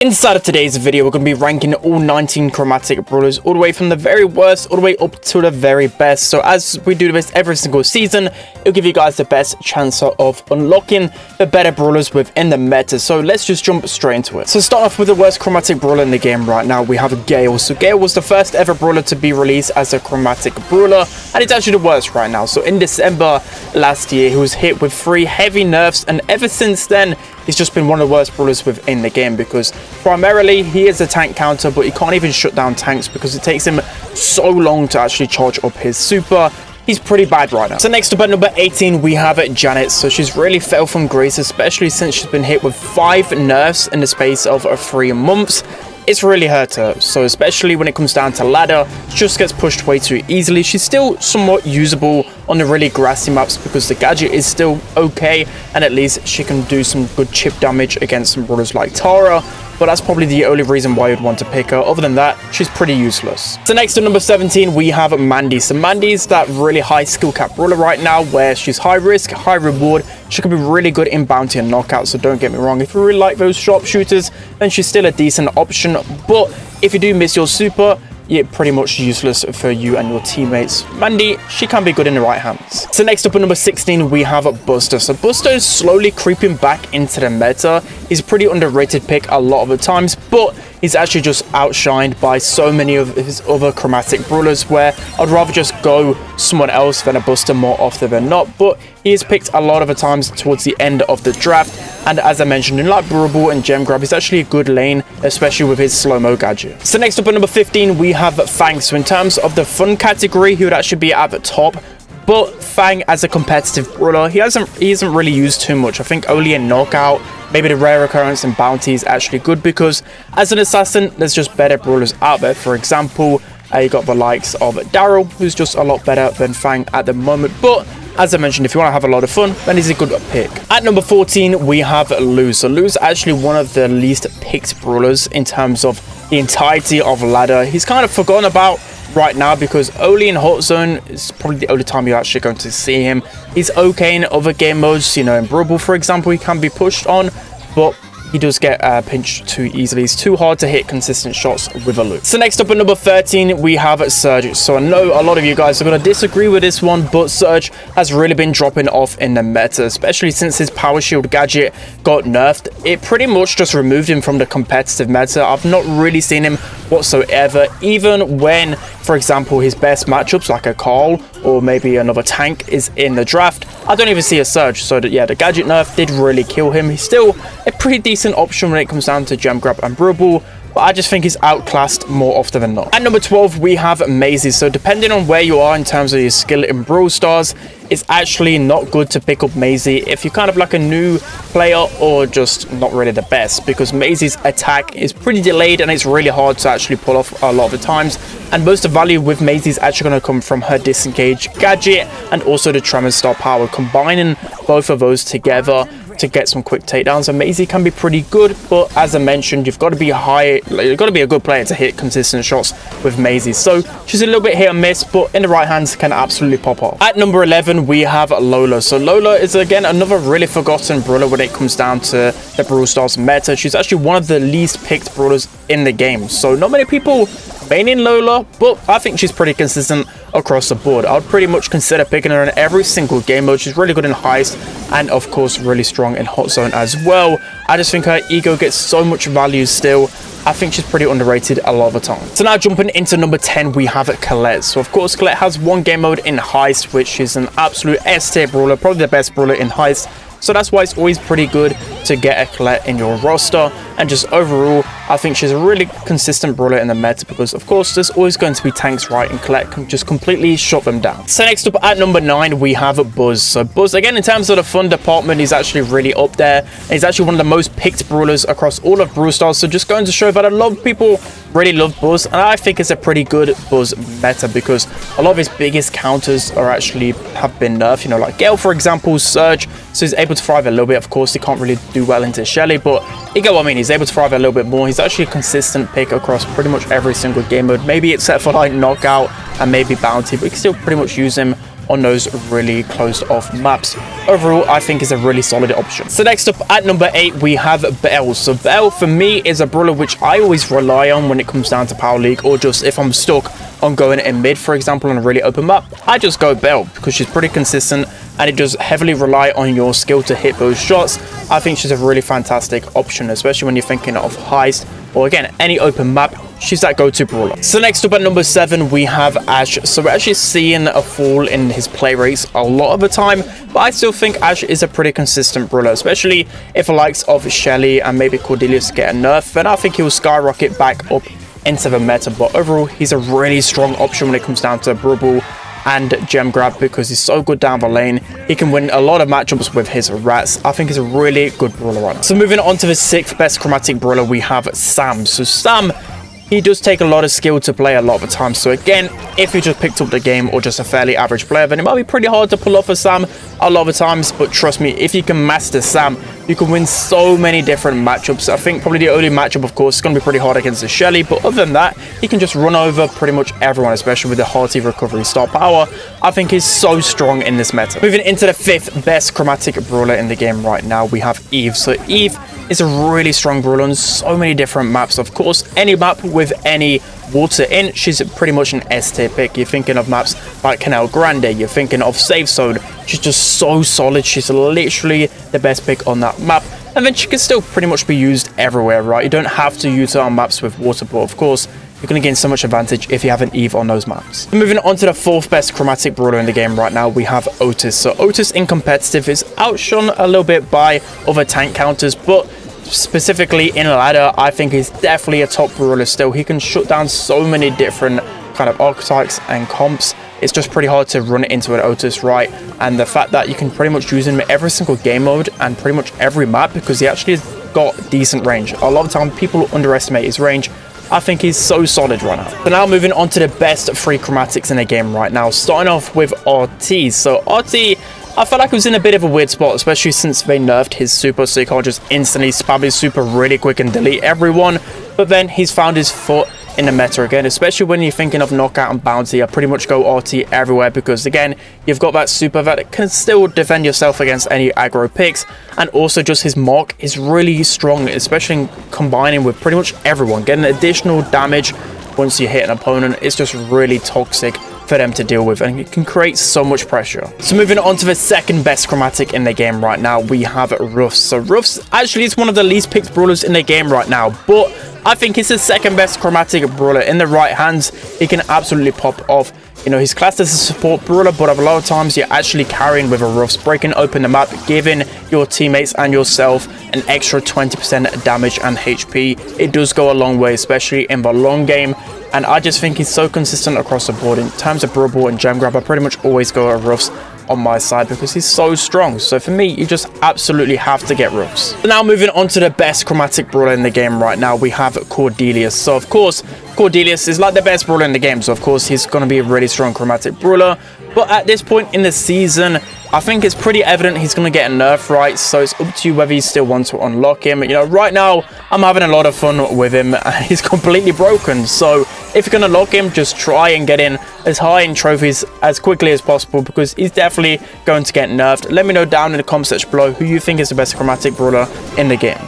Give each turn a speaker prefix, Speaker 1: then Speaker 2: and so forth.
Speaker 1: Inside of today's video, we're going to be ranking all 19 chromatic brawlers all the way from the very worst all the way up to the very best. So as we do this every single season, it'll give you guys the best chance of unlocking the better brawlers within the meta. So let's just jump straight into it. So start off with the worst chromatic brawler in the game right now. We have Gale. So Gale was the first ever brawler to be released as a chromatic brawler, and it's actually the worst right now. So in December last year, he was hit with 3 heavy nerfs, and ever since then, he's just been one of the worst brawlers within the game because primarily he is a tank counter, but he can't even shut down tanks because it takes him so long to actually charge up his super. He's pretty bad right now. So next up at number 18, we have Janet. So she's really fell from grace, especially since she's been hit with 5 nerfs in the space of 3 months. It's really hurt her. So especially when it comes down to ladder, she just gets pushed way too easily. She's still somewhat usable on the really grassy maps because the gadget is still okay, and at least she can do some good chip damage against some brawlers like Tara. But that's probably the only reason why you'd want to pick her. Other than that, she's pretty useless. So next to number 17, we have Mandy. So Mandy's that really high skill cap brawler right now where she's high risk, high reward. She can be really good in bounty and knockout, so don't get me wrong. If you really like those sharpshooters, then she's still a decent option. But if you do miss your super, yeah, pretty much useless for you and your teammates. Mandy, she can be good in the right hands. So next up at number 16, we have Bustos. So Bustos slowly creeping back into the meta. He's a pretty underrated pick a lot of the times, but he's actually just outshined by so many of his other chromatic brawlers where I'd rather just go someone else than a Buster more often than not. But he is picked a lot of the times towards the end of the draft, and as I mentioned, in like Brawl and Gem Grab, he's actually a good lane, especially with his slow-mo gadget. So next up at number 15, we have Fang. So in terms of the fun category, he would actually be at the top. But Fang, as a competitive brawler, he isn't really used too much. I think only in knockout, maybe the rare occurrence and bounty is actually good because as an assassin, there's just better brawlers out there. For example, you got the likes of Daryl, who's just a lot better than Fang at the moment. But as I mentioned, if you want to have a lot of fun, then he's a good pick. At number 14, we have Luz. So Luz is actually one of the least picked brawlers in terms of the entirety of ladder. He's kind of forgotten about right now because only in hot zone is probably the only time you're actually going to see him. He's okay in other game modes, you know, in Brawl, for example, he can be pushed on, but he does get pinched too easily. It's too hard to hit consistent shots with a loop. So next up at number 13, we have Surge. So I know a lot of you guys are going to disagree with this one, but Surge has really been dropping off in the meta, especially since his power shield gadget got nerfed. It pretty much just removed him from the competitive meta. I've not really seen him whatsoever, even when, for example, his best matchups like a Carl or maybe another tank is in the draft. I don't even see a Surge. So yeah, the gadget nerf did really kill him. He's still a pretty decent option when it comes down to Gem Grab and Brawl, but I just think he's outclassed more often than not. At number 12, we have Maisie. So depending on where you are in terms of your skill in Brawl Stars, it's actually not good to pick up Maisie if you're kind of like a new player or just not really the best, because Maisie's attack is pretty delayed and it's really hard to actually pull off a lot of the times. And most of the value with Maisie is actually going to come from her disengage gadget and also the tremor star power. Combining both of those together to get some quick takedowns, and Maisie can be pretty good, but as I mentioned, you've got to be you've got to be a good player to hit consistent shots with Maisie. So she's a little bit hit and miss, but in the right hands can absolutely pop off. At number 11, we have Lola. So Lola is again another really forgotten brawler when it comes down to the Brawl Stars meta. She's actually one of the least picked brawlers in the game, so not many people maining Lola, but I think she's pretty consistent across the board. I would pretty much consider picking her in every single game mode. She's really good in heist and of course really strong in hot zone as well. I just think her ego gets so much value still. I think she's pretty underrated a lot of the time. So now jumping into number 10, we have Colette. So of course Colette has one game mode in heist, which is an absolute S tier brawler, probably the best brawler in heist. So that's why it's always pretty good to get a Colette in your roster. And just overall, I think she's a really consistent brawler in the meta because, of course, there's always going to be tanks, right? And Colette can just completely shut them down. So next up at number 9, we have Buzz. So Buzz, again, in terms of the fun department, he's actually really up there. He's actually one of the most picked brawlers across all of Brawl Stars. So just going to show that a lot of people really love Buzz. And I think it's a pretty good Buzz meta because a lot of his biggest counters are actually have been nerfed. You know, like Gale, for example, Surge. So he's able to thrive a little bit. Of course, he can't really do well into Shelly, but you get what I mean. He's able to thrive a little bit more. He's actually a consistent pick across pretty much every single game mode. Maybe except for like knockout and maybe bounty, but you can still pretty much use him on those really closed off maps. Overall, I think is a really solid option. So next up at number 8, we have Belle. So Belle for me is a brawler which I always rely on when it comes down to Power League, or just if I'm stuck on going in mid, for example, on a really open map, I just go Belle because she's pretty consistent and it does heavily rely on your skill to hit those shots. I think she's a really fantastic option, especially when you're thinking of heist or again any open map. She's that go-to brawler. So next up at number 7, we have Ash. So we're actually seeing a fall in his play rates a lot of the time, but I still think Ash is a pretty consistent brawler, especially if the likes of Shelly and maybe Cordelius get a nerf, then I think he will skyrocket back up into the meta. But overall, he's a really strong option when it comes down to Brawl and gem grab because he's so good down the lane. He can win a lot of matchups with his rats. I think he's a really good brawler on. So moving on to the 6th best chromatic brawler, we have Sam. So Sam, he does take a lot of skill to play a lot of the time. So again, if you just picked up the game or just a fairly average player, then it might be pretty hard to pull off a Sam a lot of the times. But trust me, if you can master Sam, you can win so many different matchups. I think probably the only matchup, of course, is going to be pretty hard against the Shelly. But other than that, he can just run over pretty much everyone, especially with the hearty recovery star power. I think he's so strong in this meta. Moving into the 5th best chromatic brawler in the game right now, we have Eve. So Eve is a really strong brawler on so many different maps. Of course, any map with any water in, she's pretty much an S tier pick. You're thinking of maps like Canal Grande, you're thinking of Safe Zone. She's just so solid. She's literally the best pick on that map. And then she can still pretty much be used everywhere, right? You don't have to use her on maps with water, but of course, you're going to gain so much advantage if you have an Eve on those maps. Moving on to the 4th best chromatic brawler in the game right now, we have Otis. So Otis in competitive is outshone a little bit by other tank counters, but specifically in ladder, I think he's definitely a top brawler still. He can shut down so many different kind of archetypes and comps. It's just pretty hard to run into an Otis, right? And the fact that you can pretty much use him in every single game mode and pretty much every map because he actually has got decent range. A lot of time people underestimate his range. I think he's so solid right now. So now moving on to the best 3 chromatics in the game right now, starting off with RT. So RT, I felt like he was in a bit of a weird spot, especially since they nerfed his super, so you can't just instantly spam his super really quick and delete everyone. But then he's found his foot in the meta again, especially when you're thinking of knockout and bounty. I pretty much go RT everywhere because again, you've got that super that can still defend yourself against any aggro picks, and also just his mark is really strong, especially combining with pretty much everyone. Getting additional damage once you hit an opponent, it's just really toxic for them to deal with, and it can create so much pressure. So moving on to the 2nd best chromatic in the game right now, we have Ruffs. So Ruffs actually is one of the least picked brawlers in the game right now, but I think he's the 2nd best chromatic brawler. In the right hands, he can absolutely pop off. You know, he's classed as a support brawler, but a lot of times you're actually carrying with a Ruffs, breaking open the map, giving your teammates and yourself an extra 20% damage and HP. It does go a long way, especially in the long game. And I just think he's so consistent across the board. In terms of Brawl and gem grab, I pretty much always go at Ruffs on my side because he's so strong. So for me, you just absolutely have to get Ruffs. So now moving on to the best chromatic brawler in the game right now, we have Cordelius. So of course, Cordelius is like the best brawler in the game. So of course, he's going to be a really strong chromatic brawler. But at this point in the season, I think it's pretty evident he's going to get a nerf, right? So it's up to you whether you still want to unlock him. You know, right now, I'm having a lot of fun with him and he's completely broken. So if you're going to lock him, just try and get in as high in trophies as quickly as possible because he's definitely going to get nerfed. Let me know down in the comment section below who you think is the best chromatic brawler in the game.